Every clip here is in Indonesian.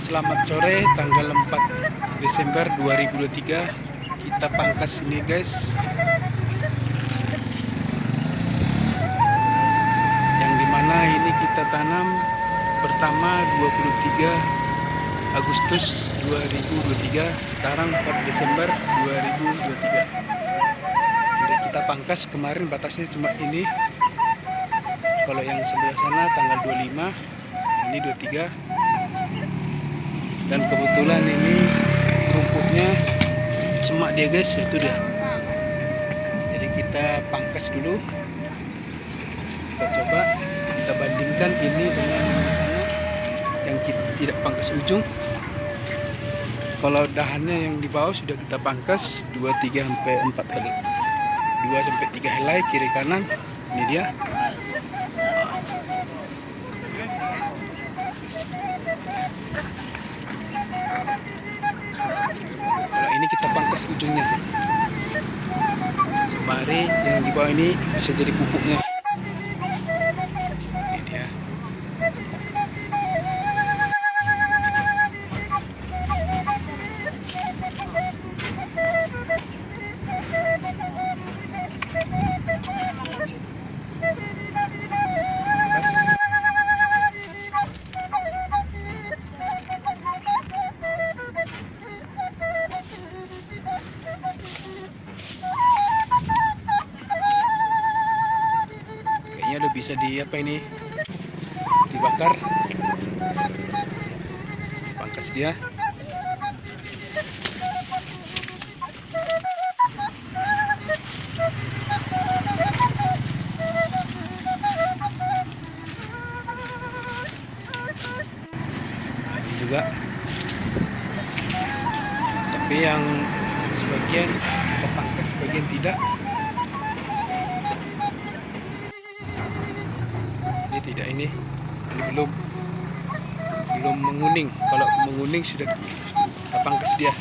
Selamat sore, tanggal 4 Desember 2023. Kita pangkas ini guys, yang dimana ini kita tanam pertama 23 Agustus 2023. Sekarang 4 Desember 2023. Jadi kita pangkas kemarin, batasnya cuma ini. Kalau yang sebelah sana tanggal 25, ini 23. Dan kebetulan ini rumputnya semak dia guys, itu dia. Jadi kita pangkas dulu. Kita coba, kita bandingkan ini dengan yang sana yang kita tidak pangkas ujung. Kalau dahannya yang di bawah sudah kita pangkas 2-3 sampai 4 helai. 2 sampai 3 helai kiri kanan. Ini dia. Kalau ini kita pangkas ujungnya. Mari yang di bawah ini bisa jadi pupuknya. Ini dia. Kayaknya udah bisa di apa ini, dibakar. Pangkas dia. Ini juga, tapi yang sebagian kita pangkas, sebagian tidak. Ini tidak, ini belum menguning. Kalau menguning sudah kita pangkas dia.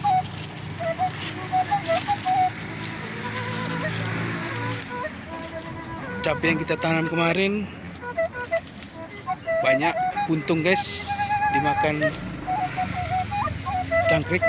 Cabai yang kita tanam kemarin banyak puntung guys, dimakan cangkrik.